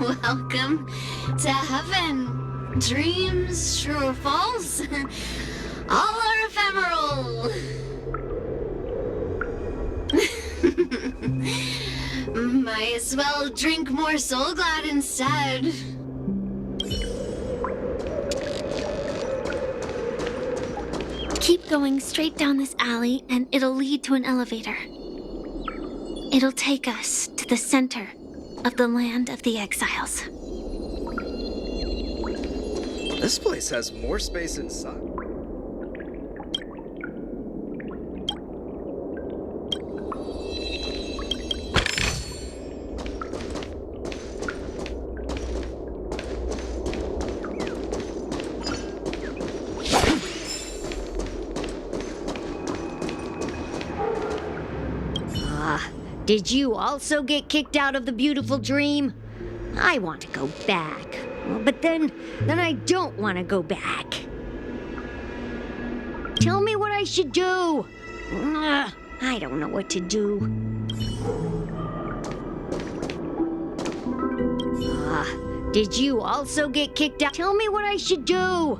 Welcome to heaven. Dreams, true or false, all are ephemeral. Might as well drink more Soul Glad instead. Keep going straight down this alley and it'll lead to an elevator. It'll take us to the center of the land of the exiles. This place has more space inside. Did you also get kicked out of the beautiful dream? I want to go back. But then I don't want to go back. Tell me what I should do. I don't know what to do. Did you also get kicked out? Tell me what I should do.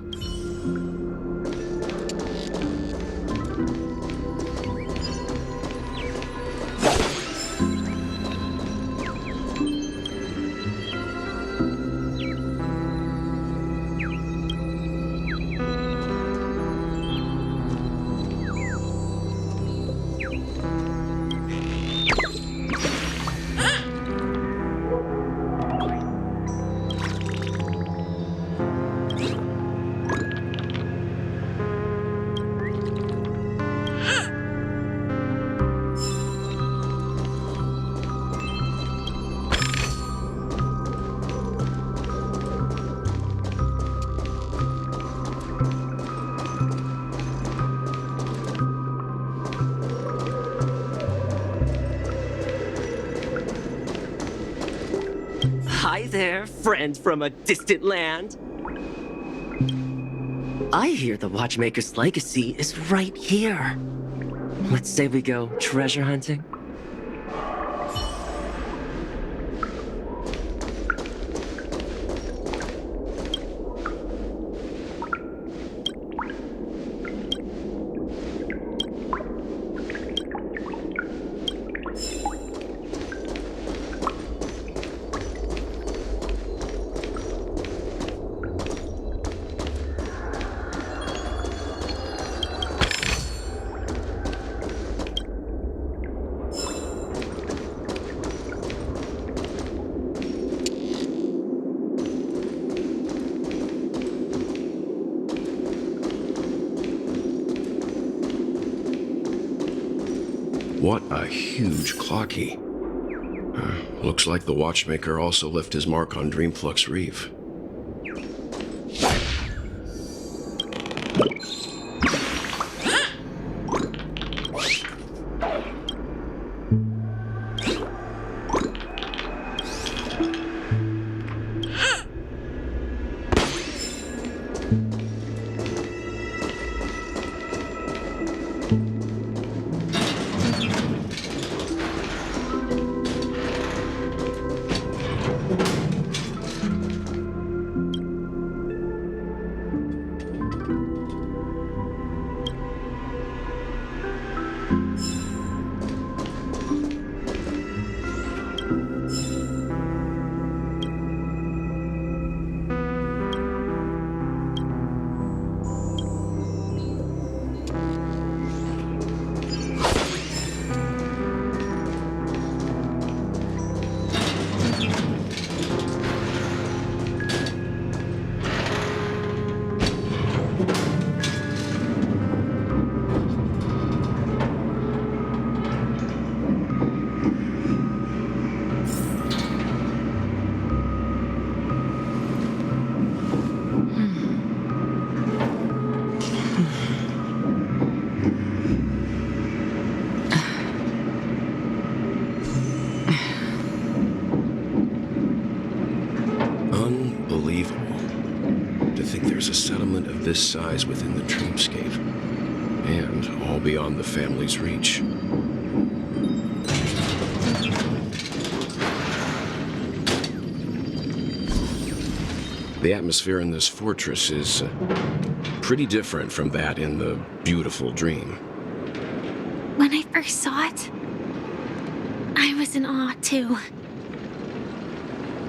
Hi there, friend from a distant land. I hear the Watchmaker's legacy is right here. Let's say we go treasure hunting. What a huge clock key. Looks like the Watchmaker also left his mark on Dreamflux Reef. There's a settlement of this size within the dreamscape, and all beyond the family's reach. The atmosphere in this fortress is pretty different from that in the beautiful dream. When I first saw it, I was in awe too.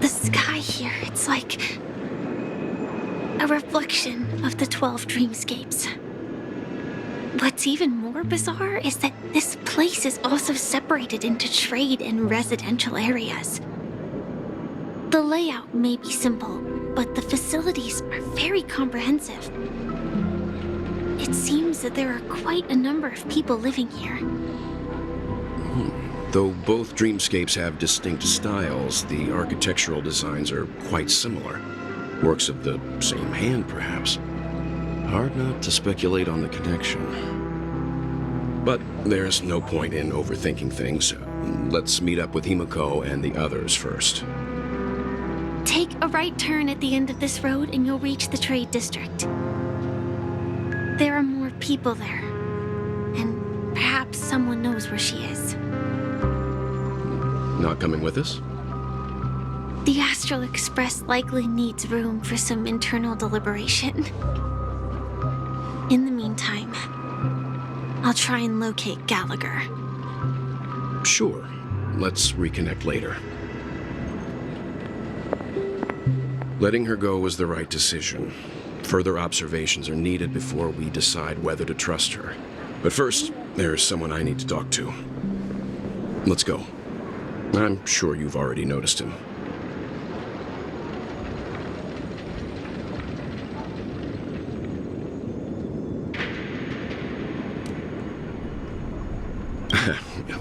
The sky here, it's like a reflection of the 12 dreamscapes. What's even more bizarre is that this place is also separated into trade and residential areas. The layout may be simple, but the facilities are very comprehensive. It seems that there are quite a number of people living here. Though both dreamscapes have distinct styles, the architectural designs are quite similar. Works of the same hand, perhaps. Hard not to speculate on the connection. But there's no point in overthinking things. Let's meet up with Himeko and the others first. Take a right turn at the end of this road and you'll reach the trade district. There are more people there, and perhaps someone knows where she is. Not coming with us? The Astral Express likely needs room for some internal deliberation. In the meantime, I'll try and locate Gallagher. Sure. Let's reconnect later. Letting her go was the right decision. Further observations are needed before we decide whether to trust her. But first, there's someone I need to talk to. Let's go. I'm sure you've already noticed him.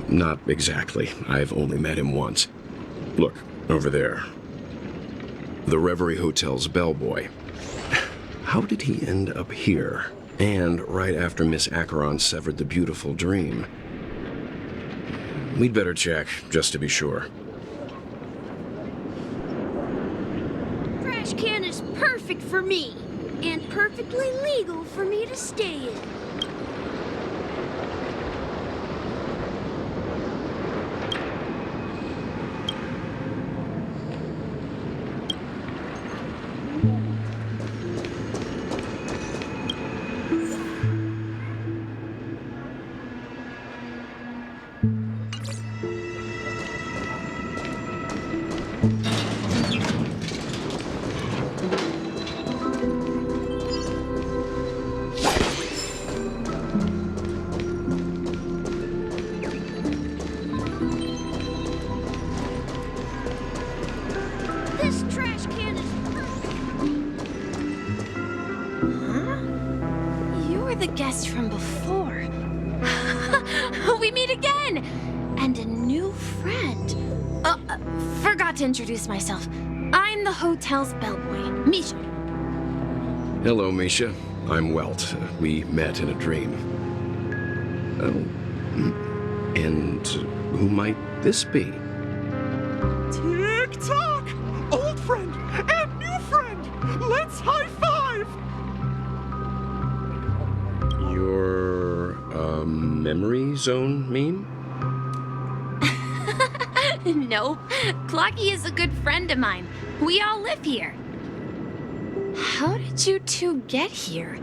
Not exactly. I've only met him once. Look, over there. The Reverie Hotel's bellboy. How did he end up here? And right after Miss Acheron severed the beautiful dream. We'd better check, just to be sure. Trash can is perfect for me, and perfectly legal for me to stay in. This trash can is perfect. Huh? You're the guest from before. We meet again! And a new friend. Forgot to introduce myself. I'm the hotel's bellboy, Misha. Hello, Misha. I'm Welt. We met in a dream. Oh. And who might this be? Tick-tock! Old friend and new friend! Let's high-five! You're a memory zone meme? No, Clocky is a good friend of mine. We all live here. How did you two get here?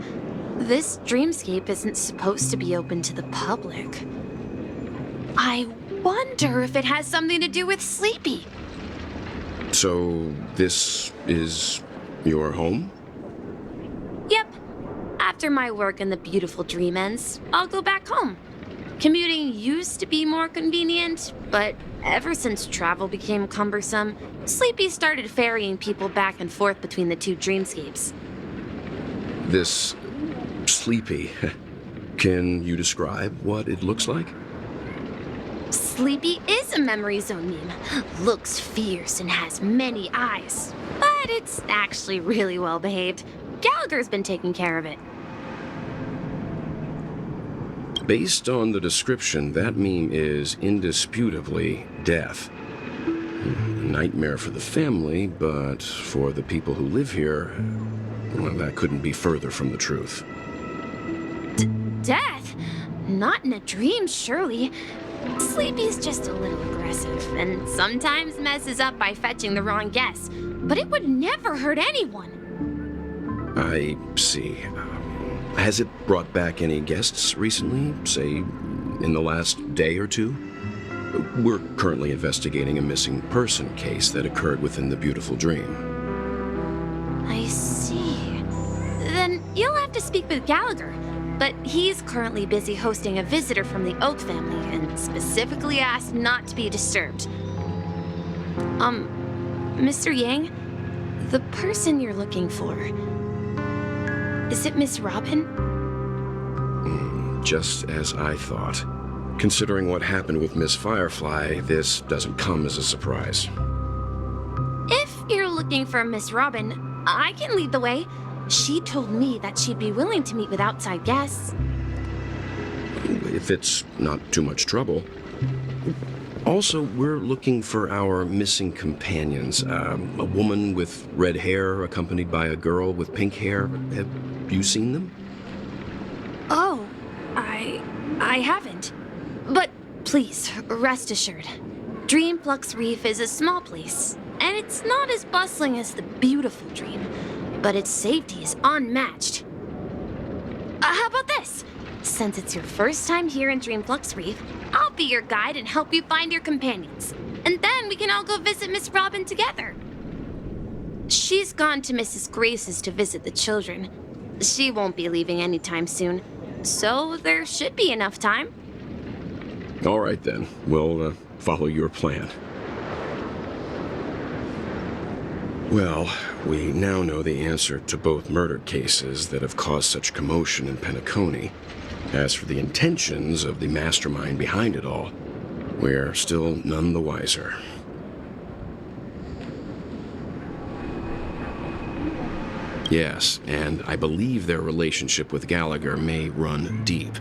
This dreamscape isn't supposed to be open to the public. I wonder if it has something to do with Sleepy. So, this is your home? Yep. After my work in the beautiful dream ends, I'll go back home. Commuting used to be more convenient, but ever since travel became cumbersome, Sleepy started ferrying people back and forth between the two dreamscapes. This Sleepy. Can you describe what it looks like? Sleepy is a memory zone meme. Looks fierce and has many eyes. But it's actually really well behaved. Gallagher's been taking care of it. Based on the description, that meme is indisputably death. A nightmare for the family, but for the people who live here, well, that couldn't be further from the truth. Death? Not in a dream, surely. Sleepy's just a little aggressive, and sometimes messes up by fetching the wrong guess. But it would never hurt anyone. I see. Has it brought back any guests recently, say, in the last day or two? We're currently investigating a missing person case that occurred within the beautiful dream. I see. Then you'll have to speak with Gallagher. But he's currently busy hosting a visitor from the Oak family and specifically asked not to be disturbed. Mr. Yang, the person you're looking for, is it Miss Robin? Just as I thought. Considering what happened with Miss Firefly, this doesn't come as a surprise. If you're looking for Miss Robin, I can lead the way. She told me that she'd be willing to meet with outside guests. If it's not too much trouble. Also, we're looking for our missing companions. A woman with red hair accompanied by a girl with pink hair. Have you seen them? Oh, I haven't. But please, rest assured. Dreamflux Reef is a small place, and it's not as bustling as the beautiful Dream, but its safety is unmatched. How about this? Since it's your first time here in Dreamflux Reef, I'll be your guide and help you find your companions. And then we can all go visit Miss Robin together. She's gone to Mrs. Grace's to visit the children. She won't be leaving anytime soon, so there should be enough time. All right, then. We'll follow your plan. Well, we now know the answer to both murder cases that have caused such commotion in Penacony. As for the intentions of the mastermind behind it all, we're still none the wiser. Yes, and I believe their relationship with Gallagher may run deep.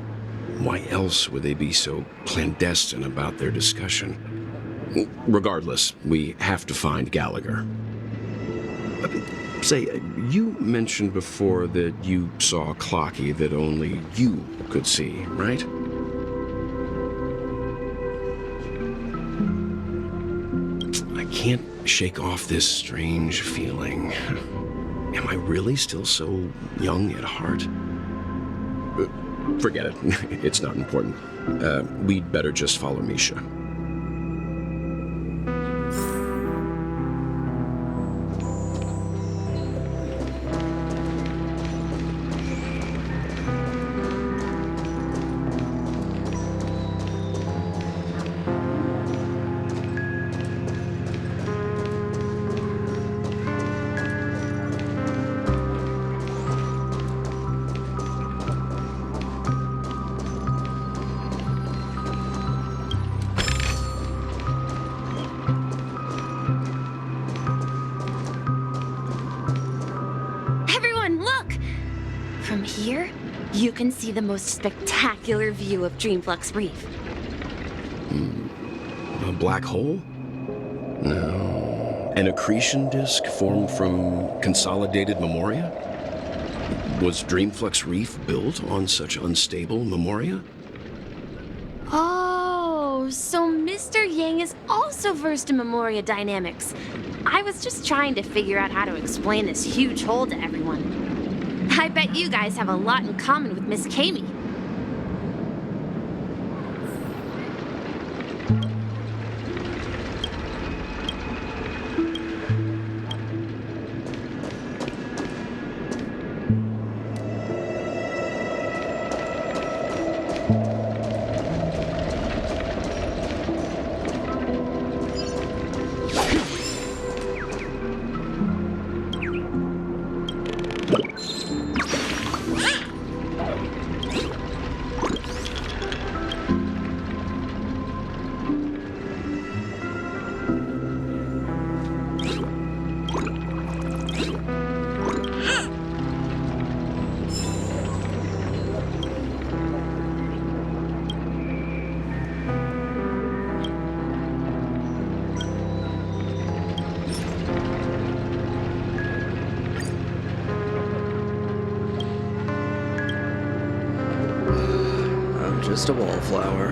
Why else would they be so clandestine about their discussion? Regardless, we have to find Gallagher. Say, you mentioned before that you saw a clocky that only you could see, right? I can't shake off this strange feeling. Am I really still so young at heart? Forget it. It's not important. We'd better just follow Misha. You can see the most spectacular view of Dreamflux Reef. A black hole? No. An accretion disk formed from consolidated memoria? Was Dreamflux Reef built on such unstable memoria? Oh, so Mr. Yang is also versed in memoria dynamics. I was just trying to figure out how to explain this huge hole to everyone. I bet you guys have a lot in common with Miss Kami. Just a wallflower.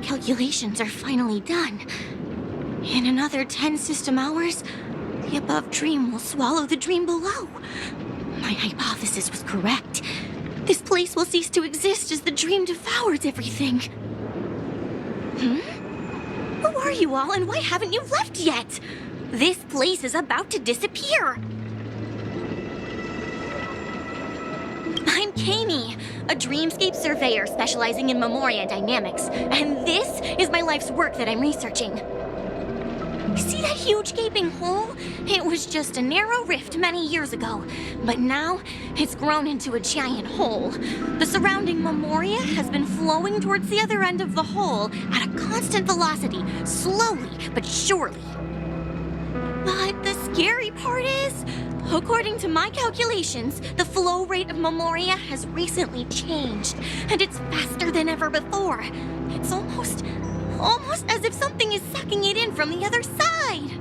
calculations are finally done. In another 10 system hours, the above dream will swallow the dream below. My hypothesis was correct. This place will cease to exist as the dream devours everything. Who are you all, and why haven't you left yet? This place is about to disappear. I'm Kami, a dreamscape surveyor specializing in Memoria dynamics, and this is my life's work that I'm researching. See that huge gaping hole? It was just a narrow rift many years ago, but now it's grown into a giant hole. The surrounding Memoria has been flowing towards the other end of the hole at a constant velocity, slowly but surely. But the scary part is, according to my calculations, the flow rate of Memoria has recently changed, and it's faster than ever before. It's almost as if something is sucking it in from the other side.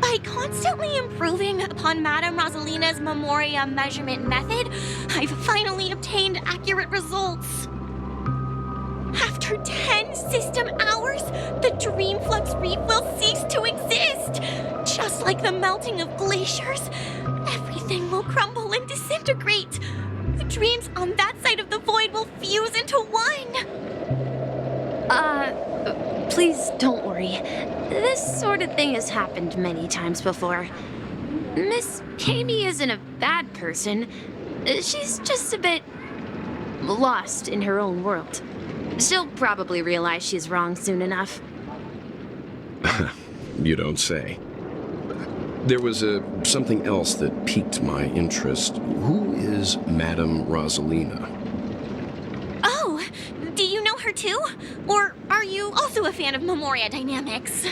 By constantly improving upon Madame Rosalina's Memoria measurement method, I've finally obtained accurate results. After 10 system hours, the Dreamflux Reef will cease to exist. Just like the melting of glaciers, everything will crumble and disintegrate. The dreams on that side of the void will fuse into one. Please don't worry. This sort of thing has happened many times before. Miss Kami isn't a bad person. She's just a bit lost in her own world. She'll probably realize she's wrong soon enough. You don't say. There was something else that piqued my interest. Who is Madame Rosalina? Oh, do you know her too? Or are you also a fan of Memoria dynamics?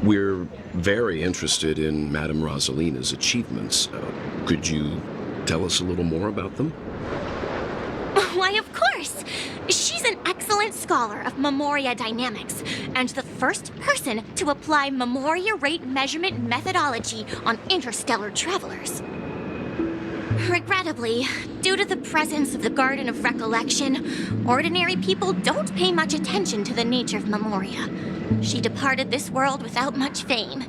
We're very interested in Madame Rosalina's achievements. Could you tell us a little more about them? Why, of course! She's an excellent scholar of Memoria dynamics, and the first person to apply Memoria rate measurement methodology on interstellar travelers. Regrettably, due to the presence of the Garden of Recollection, ordinary people don't pay much attention to the nature of Memoria. She departed this world without much fame,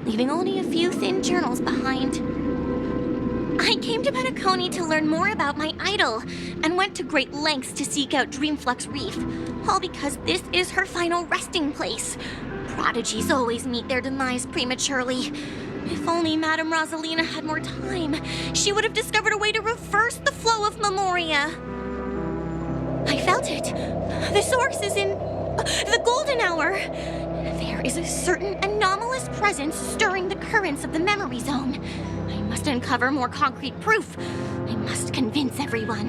leaving only a few thin journals behind. I came to Penacony to learn more about my idol, and went to great lengths to seek out Dreamflux Reef, all because this is her final resting place. Prodigies always meet their demise prematurely. If only Madame Rosalina had more time, she would have discovered a way to reverse the flow of Memoria. I felt it. The source is in the golden hour. There is a certain anomalous presence stirring the currents of the memory zone. I must uncover more concrete proof. I must convince everyone.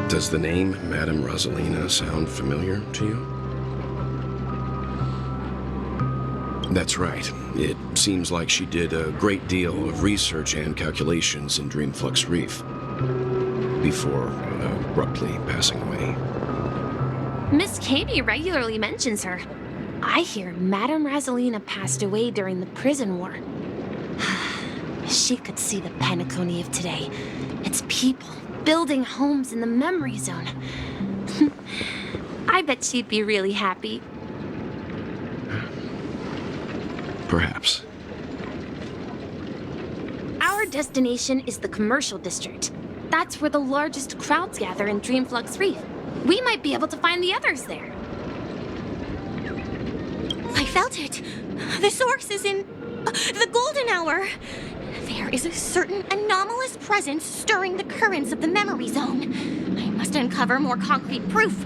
Does the name Madame Rosalina sound familiar to you? That's right. It seems like she did a great deal of research and calculations in Dreamflux Reef before abruptly passing away. Miss Kami regularly mentions her. I hear Madame Rosalina passed away during the prison war. She could see the Penacony of today. Its people building homes in the memory zone. I bet she'd be really happy. Perhaps. Our destination is the commercial district. That's where the largest crowds gather in Dreamflux Reef. We might be able to find the others there. I felt it. The source is in the golden hour. There is a certain anomalous presence stirring the currents of the memory zone. I must uncover more concrete proof.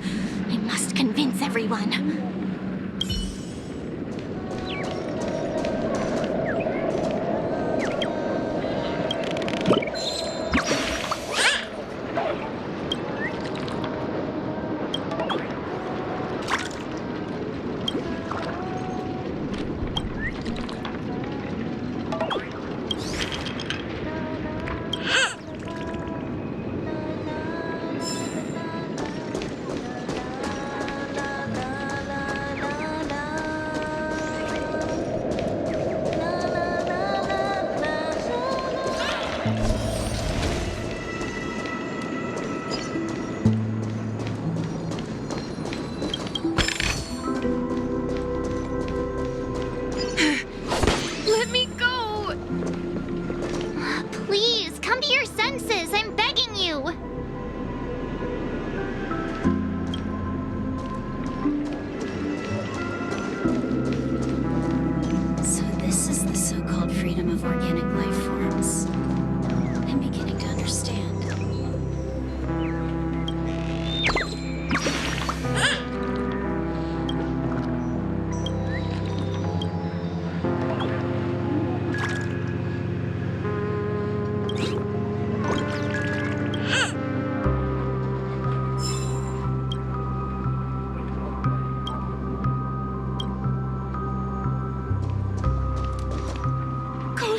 I must convince everyone.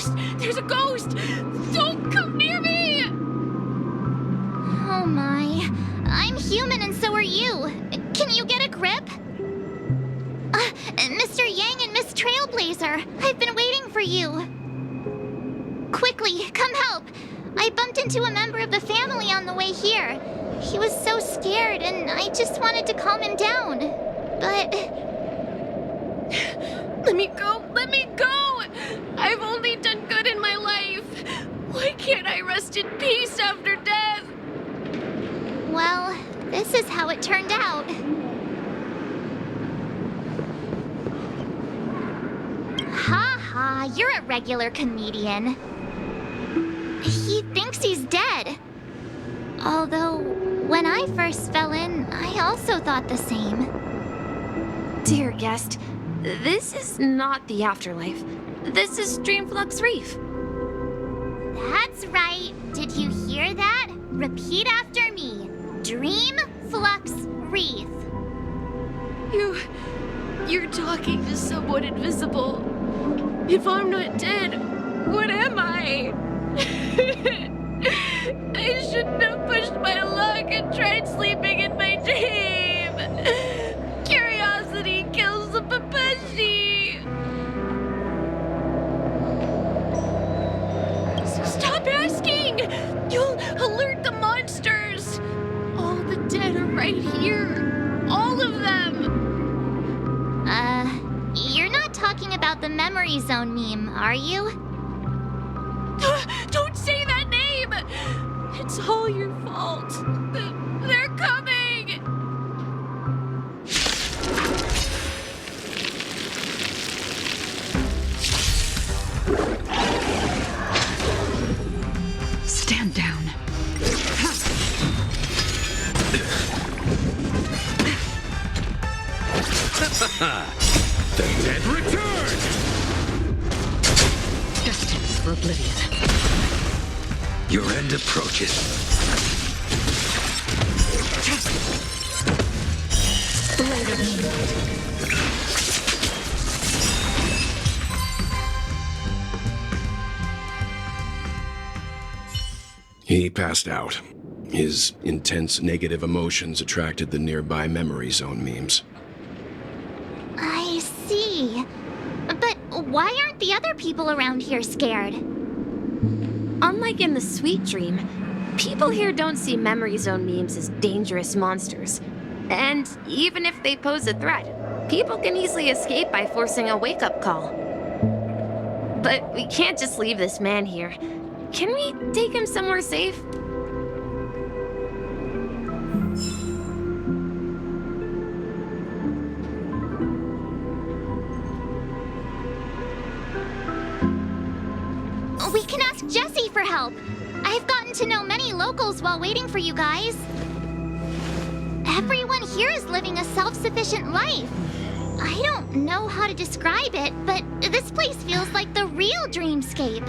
ghost! There's a ghost! Don't come near me! Oh my. I'm human and so are you. Can you get a grip? Mr. Yang and Miss Trailblazer, I've been waiting for you. Quickly, come help. I bumped into a member of the family on the way here. He was so scared and I just wanted to calm him down. But... Let me go! Let me go! I've only done good in my life. Why can't I rest in peace after death? well, this is how it turned out. Ha ha, you're a regular comedian. He thinks he's dead. Although, when I first fell in, I also thought the same. Dear guest, this is not the afterlife. This is Dreamflux Reef. That's right. Did you hear that? Repeat after me. Dreamflux Reef. You're talking to someone invisible. If I'm not dead, what am I? I shouldn't have pushed my luck and tried sleeping in my dream. Curiosity kills the Papashi. Stop asking! You'll alert the monsters. All the dead are right here. All of them. You're not talking about the memory zone meme, are you? Don't say that name! It's all your fault. They're coming! Stand down. The dead return! Destined for oblivion. Your end approaches. Blade of Moonlight. He passed out. His intense negative emotions attracted the nearby memory zone memes. I see. But why aren't the other people around here scared? Unlike in the Sweet Dream, people here don't see memory zone memes as dangerous monsters. And even if they pose a threat, people can easily escape by forcing a wake-up call. But we can't just leave this man here. Can we take him somewhere safe? We can ask Jessie for help. I've gotten to know many locals while waiting for you guys. Everyone here is living a self-sufficient life. I don't know how to describe it, but this place feels like the real dreamscape.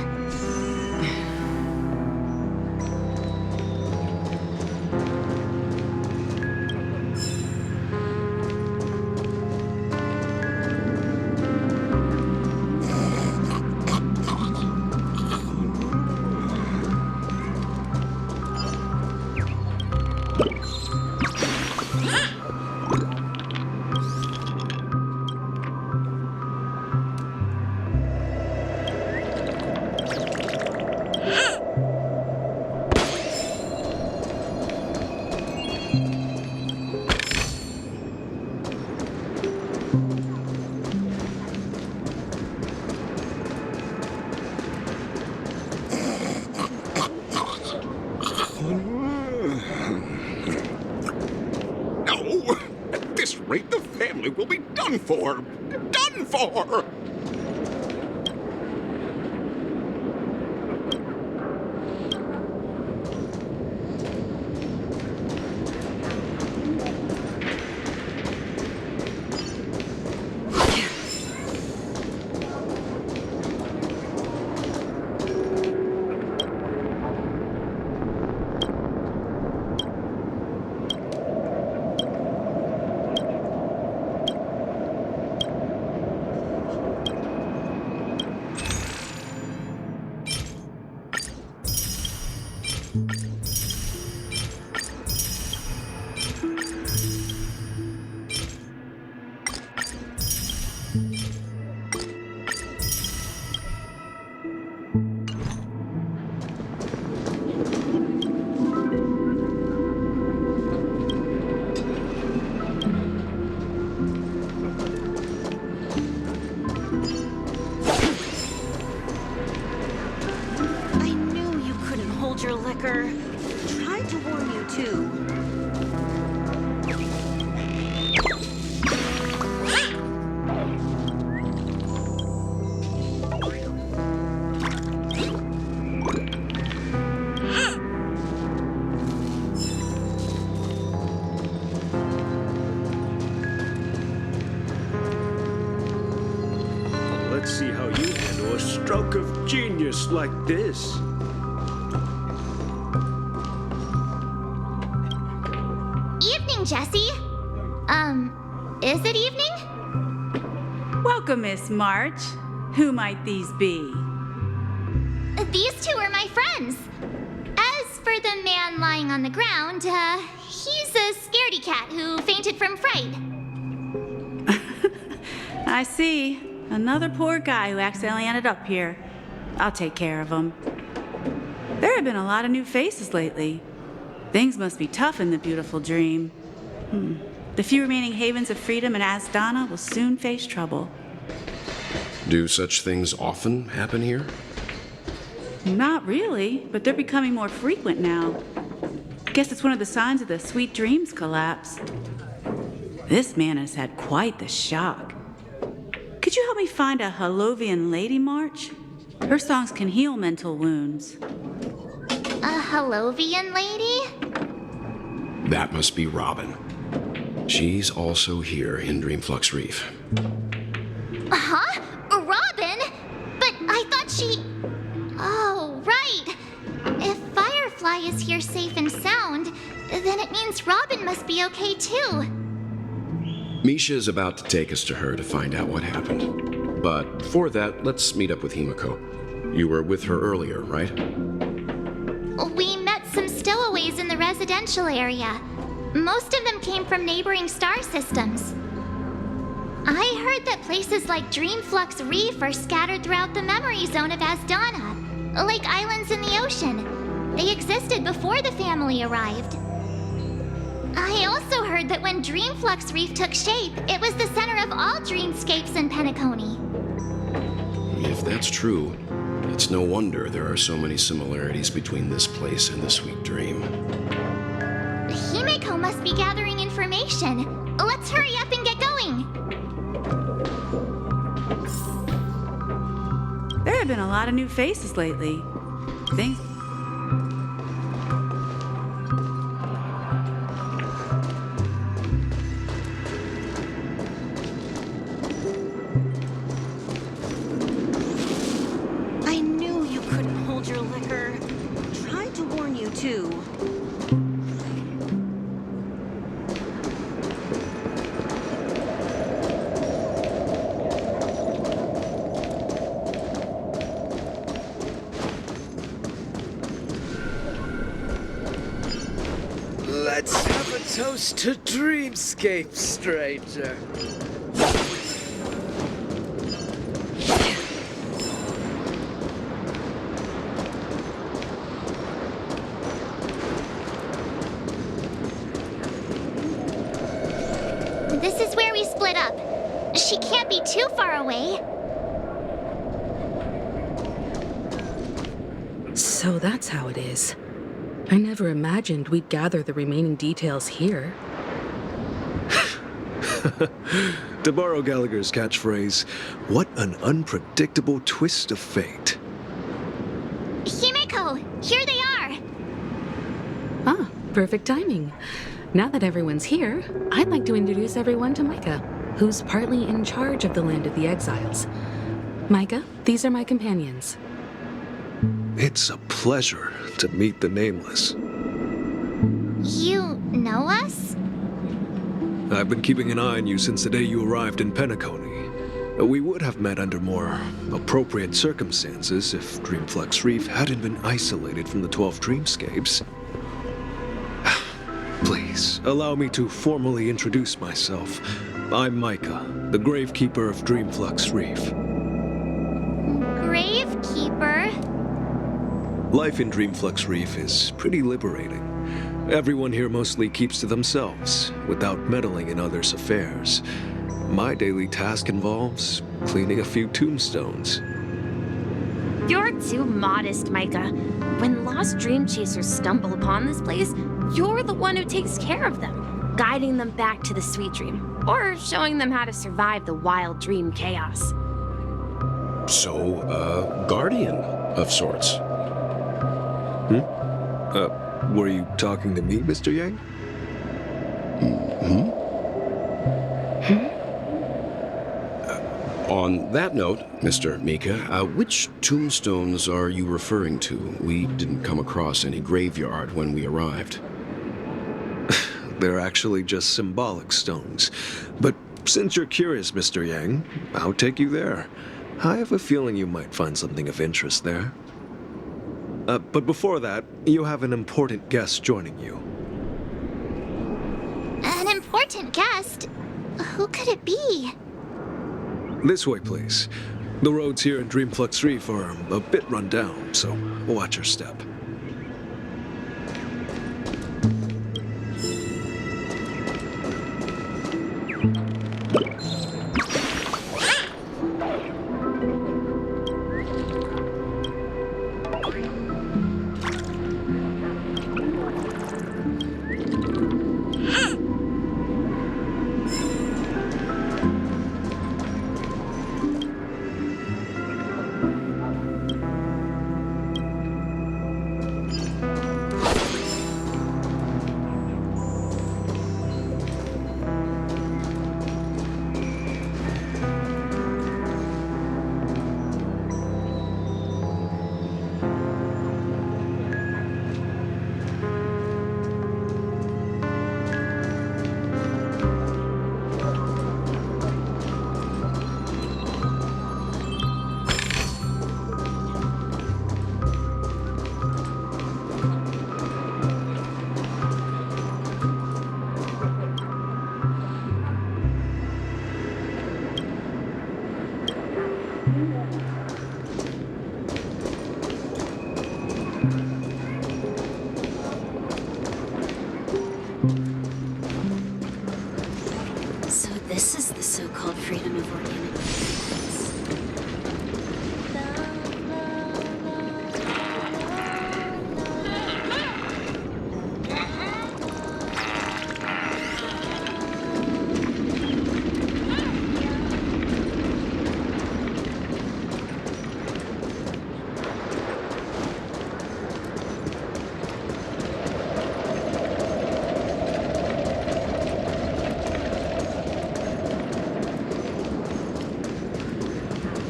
Will be done for! Done for! I knew you couldn't hold your liquor. Tried to warn you too. Let's see how you handle a stroke of genius like this. Evening, Jessie. Is it evening? Welcome, Miss March. Who might these be? These two are my friends. As for the man lying on the ground, he's a scaredy cat who fainted from fright. I see. Another poor guy who accidentally ended up here. I'll take care of him. There have been a lot of new faces lately. Things must be tough in the beautiful dream. The few remaining havens of freedom in Asdana will soon face trouble. Do such things often happen here? Not really, but they're becoming more frequent now. Guess it's one of the signs of the Sweet Dreams collapse. This man has had quite the shock. Could you help me find a Halovian lady, March? Her songs can heal mental wounds. A Halovian lady? That must be Robin. She's also here in Dreamflux Reef. Huh? Robin? But I thought she... Oh, right. If Firefly is here safe and sound, then it means Robin must be okay too. Misha is about to take us to her to find out what happened. But before that, let's meet up with Himeko. You were with her earlier, right? We met some stowaways in the residential area. Most of them came from neighboring star systems. I heard that places like Dreamflux Reef are scattered throughout the memory zone of Asdana, like islands in the ocean. They existed before the family arrived. I also heard that when Dreamflux Reef took shape, it was the center of all dreamscapes in Penacony. If that's true, it's no wonder there are so many similarities between this place and the Sweet Dream. Himeko must be gathering information. Let's hurry up and get going. There have been a lot of new faces lately. Things... I knew you couldn't hold your liquor. Tried to warn you too. Let's have a toast to dreamscape, stranger. This is where we split up. She can't be too far away. So that's how it is. I never imagined we'd gather the remaining details here. To borrow Gallagher's catchphrase, what an unpredictable twist of fate. Himeko, here they are. Ah, perfect timing. Now that everyone's here, I'd like to introduce everyone to Micah, who's partly in charge of the Land of the Exiles. Micah, these are my companions. It's a pleasure to meet the Nameless. You know us? I've been keeping an eye on you since the day you arrived in Penacony. We would have met under more appropriate circumstances if Dreamflux Reef hadn't been isolated from the 12 dreamscapes. Please, allow me to formally introduce myself. I'm Micah, the Gravekeeper of Dreamflux Reef. Gravekeeper? Life in Dreamflux Reef is pretty liberating. Everyone here mostly keeps to themselves, without meddling in others' affairs. My daily task involves cleaning a few tombstones. You're too modest, Micah. When lost dream chasers stumble upon this place, you're the one who takes care of them, guiding them back to the sweet dream, or showing them how to survive the wild dream chaos. So, guardian of sorts. Were you talking to me, Mr. Yang? On that note, Mr. Mika, which tombstones are you referring to? We didn't come across any graveyard when we arrived. They're actually just symbolic stones. But since you're curious, Mr. Yang, I'll take you there. I have a feeling you might find something of interest there. But before that, you have an important guest joining you. An important guest? Who could it be? This way, please. The roads here in Dreamflux Reef are a bit run down, so watch your step. So this is the so-called freedom of organic beings.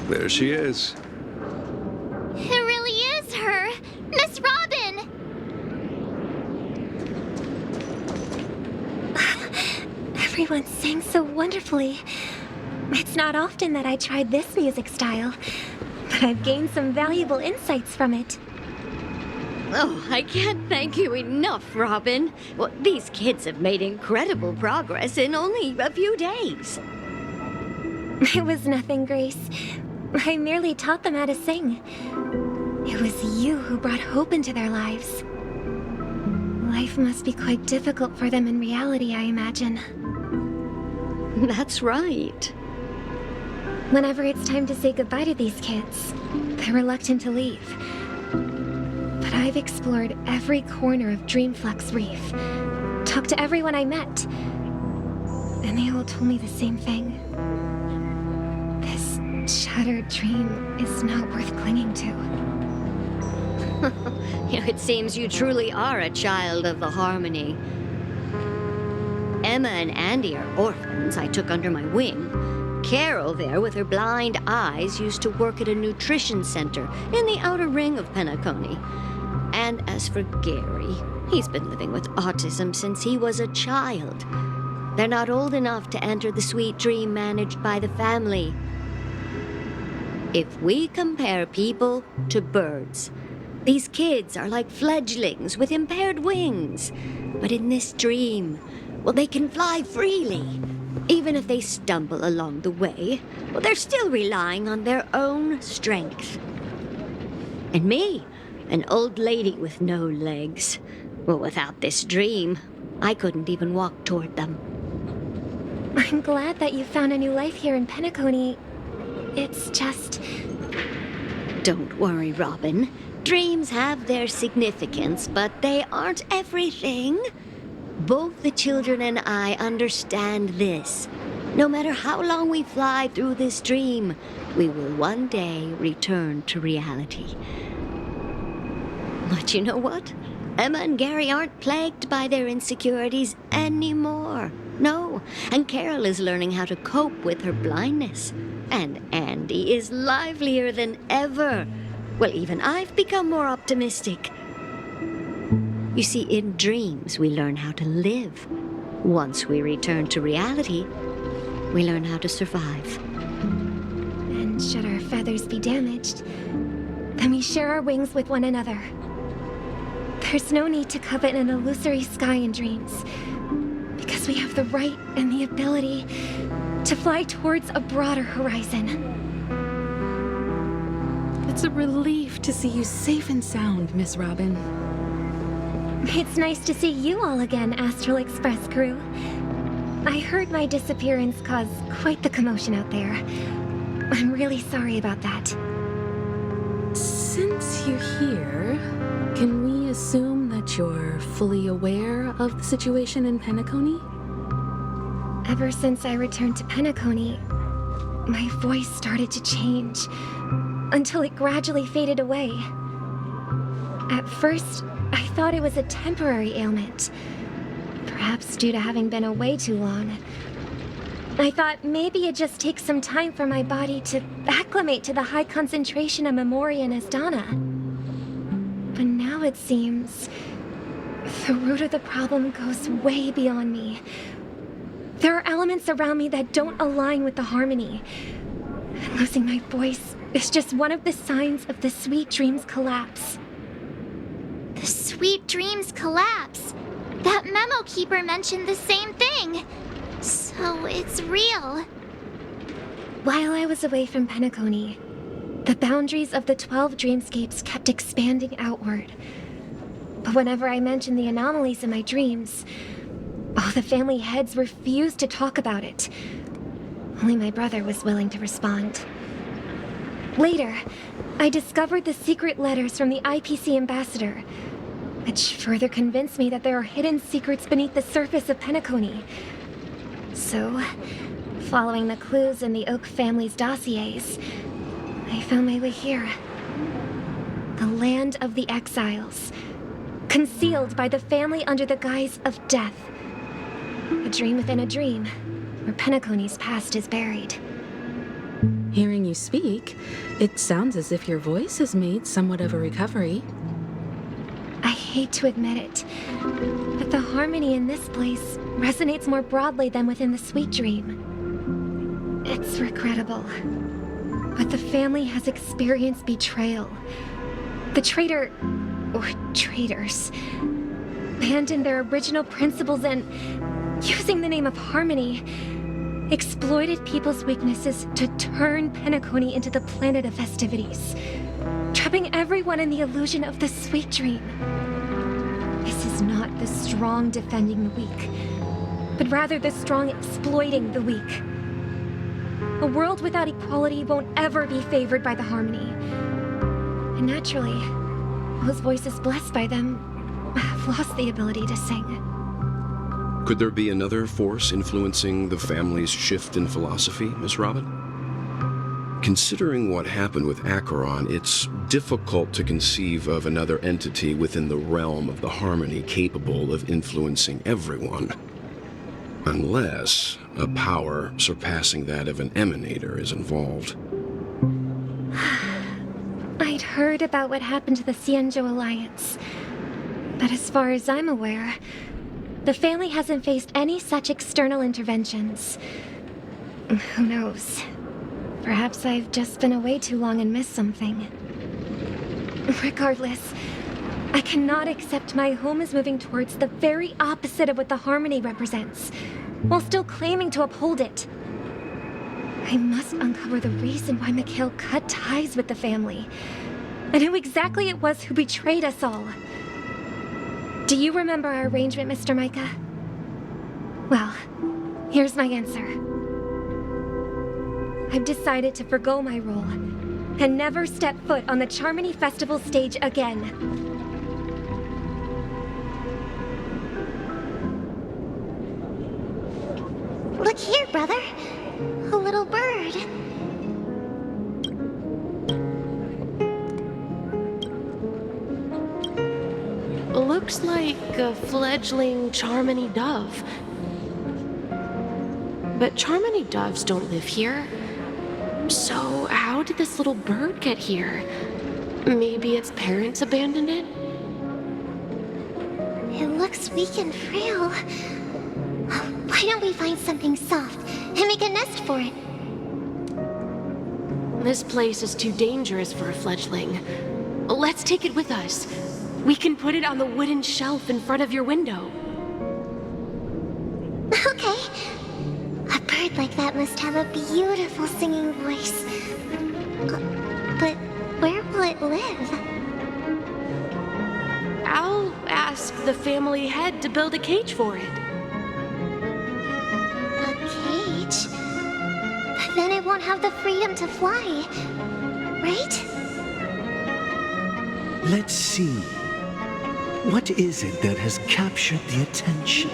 There she is. It really is her! Miss Robin! Everyone sang so wonderfully. It's not often that I tried this music style, but I've gained some valuable insights from it. Oh, I can't thank you enough, Robin. Well, these kids have made incredible progress in only a few days. It was nothing, Grace. I merely taught them how to sing. It was you who brought hope into their lives. Life must be quite difficult for them in reality, I imagine. That's right. Whenever it's time to say goodbye to these kids, they're reluctant to leave. But I've explored every corner of Dreamflux Reef, talked to everyone I met, and they all told me the same thing. This shattered dream is not worth clinging to. It seems you truly are a child of the Harmony. Emma and Andy are orphans I took under my wing. Carol there, with her blind eyes, used to work at a nutrition center in the outer ring of Penacony. And as for Gary, he's been living with autism since he was a child. They're not old enough to enter the sweet dream managed by the family. If we compare people to birds, these kids are like fledglings with impaired wings. But in this dream, well, they can fly freely. Even if they stumble along the way, well, they're still relying on their own strength. And me, an old lady with no legs. Well, without this dream, I couldn't even walk toward them. I'm glad that you found a new life here in Penacony. It's just... Don't worry, Robin. Dreams have their significance, but they aren't everything. Both the children and I understand this. No matter how long we fly through this dream, we will one day return to reality. But you know what? Emma and Gary aren't plagued by their insecurities anymore. No, and Carol is learning how to cope with her blindness. And Andy is livelier than ever. Well, even I've become more optimistic. You see, in dreams, we learn how to live. Once we return to reality, we learn how to survive. And should our feathers be damaged, then we share our wings with one another. There's no need to covet an illusory sky in dreams, because we have the right and the ability to fly towards a broader horizon. It's a relief to see you safe and sound, Miss Robin. It's nice to see you all again, Astral Express crew. I heard my disappearance caused quite the commotion out there. I'm really sorry about that. Since you're here, can we assume that you're fully aware of the situation in Penacony? Ever since I returned to Penacony, my voice started to change, until it gradually faded away. At first, I thought it was a temporary ailment, perhaps due to having been away too long. I thought maybe it just takes some time for my body to acclimate to the high concentration of Memoria and Asdana. But now it seems the root of the problem goes way beyond me. There are elements around me that don't align with the harmony. And losing my voice is just one of the signs of the Sweet Dreams collapse. The Sweet Dreams collapse. That memo keeper mentioned the same thing. So it's real. While I was away from Penacony, the boundaries of the 12 dreamscapes kept expanding outward. But whenever I mentioned the anomalies in my dreams, all the family heads refused to talk about it. Only my brother was willing to respond. Later, I discovered the secret letters from the IPC ambassador, which further convinced me that there are hidden secrets beneath the surface of Penacony. So, following the clues in the Oak family's dossiers, I found my way here. The land of the exiles, concealed by the family under the guise of death. A dream within a dream, where Penacony's past is buried. Hearing you speak, it sounds as if your voice has made somewhat of a recovery. I hate to admit it, but the harmony in this place resonates more broadly than within the Sweet Dream. It's regrettable, but the family has experienced betrayal. The traitor, or traitors, abandoned their original principles and, using the name of harmony, exploited people's weaknesses to turn Penacony into the planet of festivities, trapping everyone in the illusion of the Sweet Dream. This is not the strong defending the weak, but rather the strong exploiting the weak. A world without equality won't ever be favored by the harmony. And naturally, those voices blessed by them have lost the ability to sing. Could there be another force influencing the family's shift in philosophy, Miss Robin? Considering what happened with Acheron, it's difficult to conceive of another entity within the realm of the harmony capable of influencing everyone. Unless a power surpassing that of an emanator is involved. I'd heard about what happened to the Xianzhou Alliance, but as far as I'm aware, the family hasn't faced any such external interventions. Who knows? Perhaps I've just been away too long and missed something. Regardless, I cannot accept my home is moving towards the very opposite of what the harmony represents. while still claiming to uphold it. I must uncover the reason why Mikhail cut ties with the family, and who exactly it was who betrayed us all. Do you remember our arrangement, Mr. Micah? Well, here's my answer. I've decided to forgo my role and never step foot on the Charmony Festival stage again. Look here, brother. A little bird. Looks like a fledgling Charmony dove. But Charmony doves don't live here. So how did this little bird get here? Maybe its parents abandoned it? It looks weak and frail. Why don't we find something soft and make a nest for it? This place is too dangerous for a fledgling. Let's take it with us. We can put it on the wooden shelf in front of your window. Okay. A bird like that must have a beautiful singing voice. But where will it live? I'll ask the family head to build a cage for it. A cage? But then it won't have the freedom to fly, right? Let's see. What is it that has captured the attention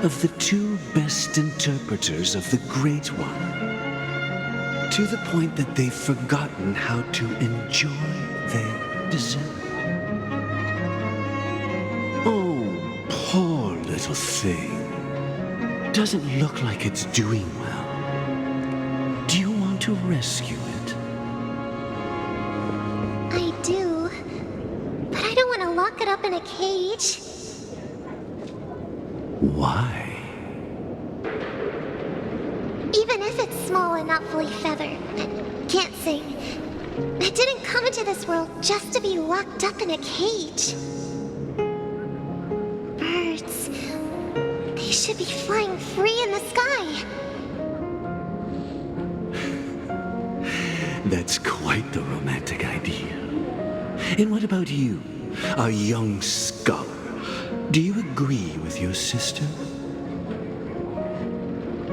of the two best interpreters of the Great One, to the point that they've forgotten how to enjoy their dessert? Oh, poor little thing. Doesn't look like it's doing well. Do you want to rescue it? I do. But I don't want to lock it up in a cage. Why? Even if it's small and not fully feathered, can't sing. It didn't come into this world just to be locked up in a cage. Birds, they should be flying free in the sky. That's quite the romantic idea. And what about you, a young scholar? Do you agree with your sister?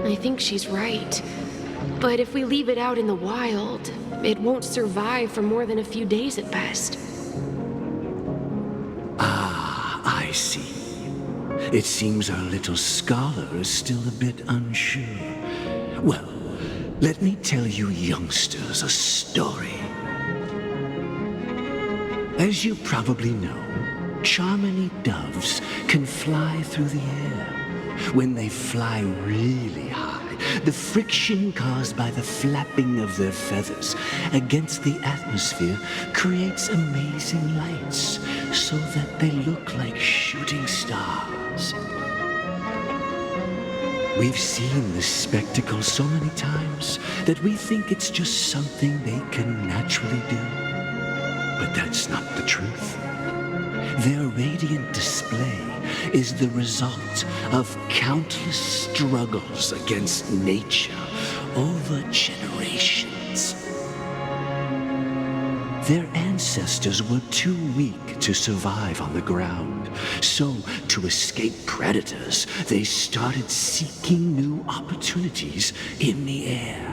I think she's right. But if we leave it out in the wild, it won't survive for more than a few days at best. Ah, I see. It seems our little scholar is still a bit unsure. Well, let me tell you youngsters a story. As you probably know, Charmony doves can fly through the air. When they fly really high, the friction caused by the flapping of their feathers against the atmosphere creates amazing lights, so that they look like shooting stars. We've seen this spectacle so many times that we think it's just something they can naturally do. But that's not the truth. Their radiant display is the result of countless struggles against nature over generations. Their ancestors were too weak to survive on the ground, so to escape predators, they started seeking new opportunities in the air.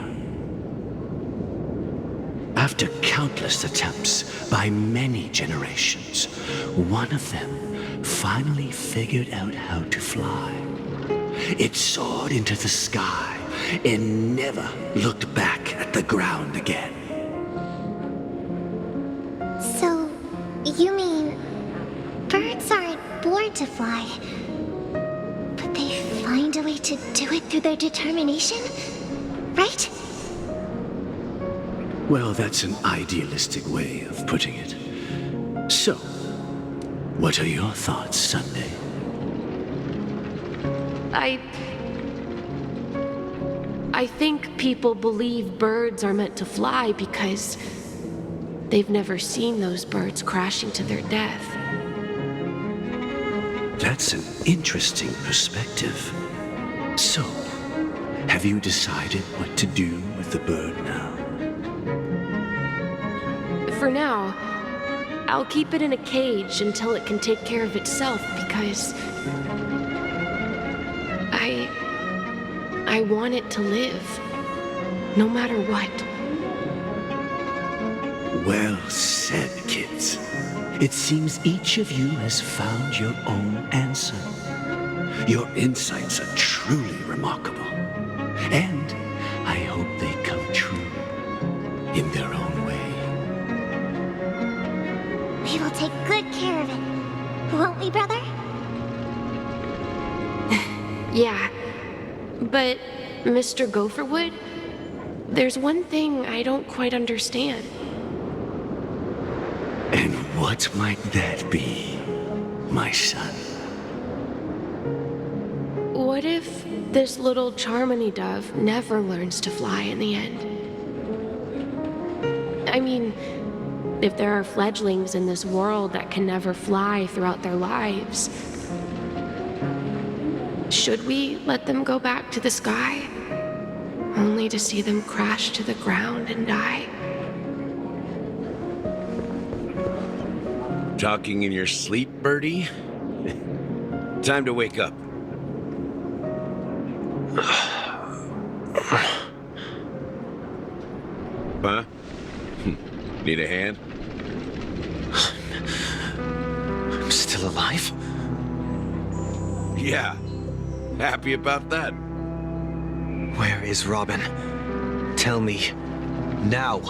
After countless attempts by many generations, one of them finally figured out how to fly. It soared into the sky and never looked back at the ground again. So, you mean birds aren't born to fly, but they find a way to do it through their determination, right? Well, that's an idealistic way of putting it. So, what are your thoughts, Sunday? I think people believe birds are meant to fly because they've never seen those birds crashing to their death. That's an interesting perspective. So, Have you decided what to do with the bird now? For now, I'll keep it in a cage until it can take care of itself because I want it to live, no matter what. Well said, kids. It seems each of you has found your own answer. Your insights are truly remarkable. And I hope they come true in their own way. We will take good care of it. Won't we, brother? Yeah, but Mr. Gopherwood, there's one thing I don't quite understand. And what might that be, my son? What if this little Charmony dove never learns to fly in the end? I mean, if there are fledglings in this world that can never fly throughout their lives, should we let them go back to the sky, only to see them crash to the ground and die? Talking in your sleep, Birdie? Time to wake up. Huh? Need a hand? I'm still alive? Yeah. Happy about that. Where is Robin? Tell me. Now.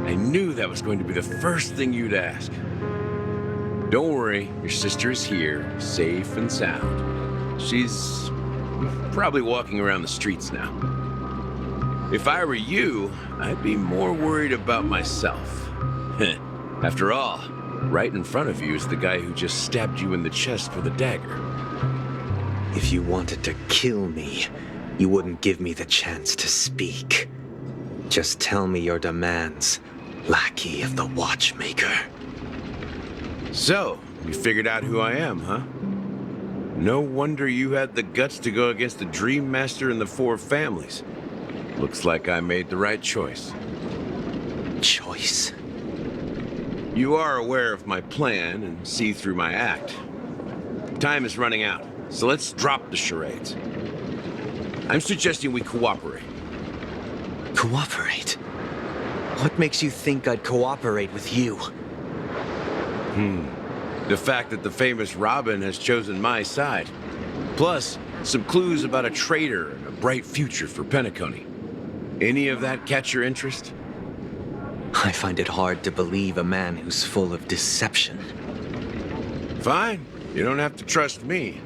I knew that was going to be the first thing you'd ask. Don't worry, your sister is here, safe and sound. She's probably walking around the streets now. If I were you, I'd be more worried about myself. After all, right in front of you is the guy who just stabbed you in the chest with a dagger. If you wanted to kill me, you wouldn't give me the chance to speak. Just tell me your demands, lackey of the Watchmaker. So, you figured out who I am, huh? No wonder you had the guts to go against the Dream Master and the Four Families. Looks like I made the right choice. Choice? You are aware of my plan and see through my act. Time is running out, so let's drop the charades. I'm suggesting we cooperate. Cooperate? What makes you think I'd cooperate with you? The fact that the famous Robin has chosen my side. Plus, some clues about a traitor and a bright future for Penacony. Any of that catch your interest? I find it hard to believe a man who's full of deception. Fine. You don't have to trust me.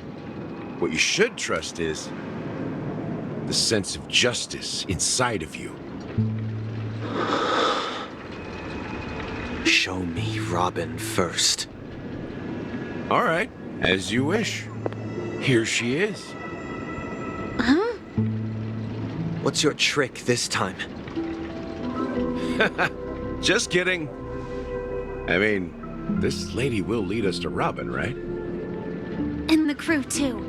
What you should trust is the sense of justice inside of you. Show me Robin first. All right, as you wish. Here she is. Huh? What's your trick this time? Just kidding. I mean, this lady will lead us to Robin, right? And the crew, too.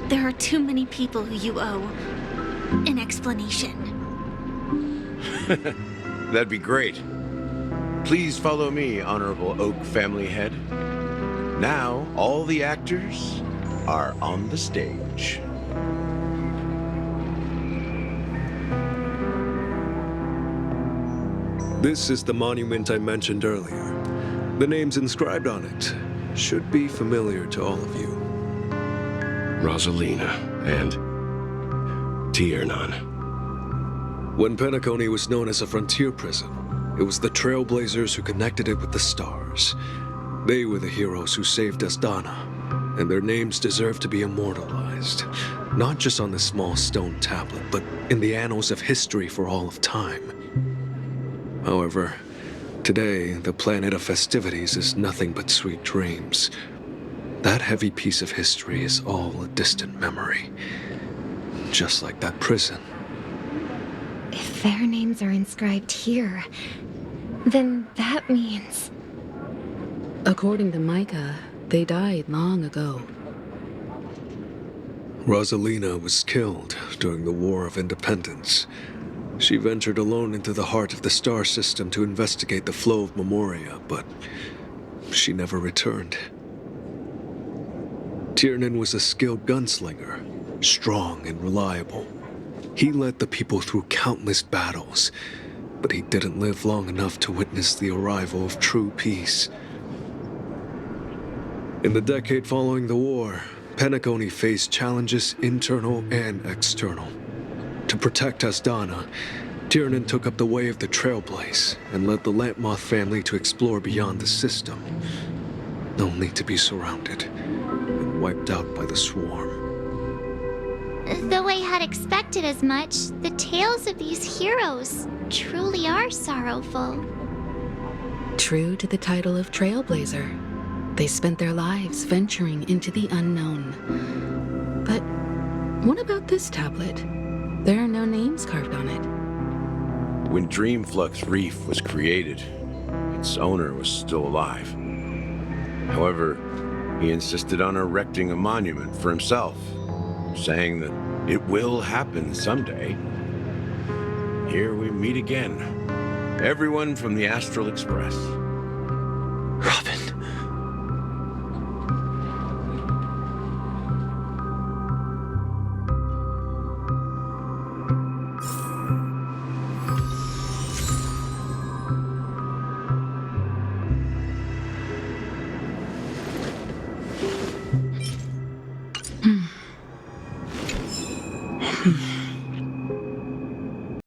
There are too many people who you owe an explanation. That'd be great. Please follow me, Honorable Oak Family Head. Now, all the actors are on the stage. This is the monument I mentioned earlier. The names inscribed on it should be familiar to all of you. Rosalina and Tiernan. When Penacony was known as a frontier prison, it was the Trailblazers who connected it with the stars. They were the heroes who saved Astana, and their names deserve to be immortalized, not just on this small stone tablet, but in the annals of history for all of time. However, today, the planet of festivities is nothing but sweet dreams. That heavy piece of history is all a distant memory, just like that prison. If their names are inscribed here, then that means... According to Micah, they died long ago. Rosalina was killed during the War of Independence. She ventured alone into the heart of the star system to investigate the flow of Memoria, but she never returned. Tiernan was a skilled gunslinger, strong and reliable. He led the people through countless battles, but he didn't live long enough to witness the arrival of true peace. In the decade following the war, Penacony faced challenges internal and external. To protect Asdana, Tiernan took up the way of the Trailblaze and led the Lampmoth family to explore beyond the system, only to be surrounded and wiped out by the swarm. Though I had expected as much, the tales of these heroes truly are sorrowful. True to the title of Trailblazer, they spent their lives venturing into the unknown. But what about this tablet? There are no names carved on it. When Dreamflux Reef was created, its owner was still alive. However, he insisted on erecting a monument for himself, saying that it will happen someday. Here we meet again. Everyone from the Astral Express.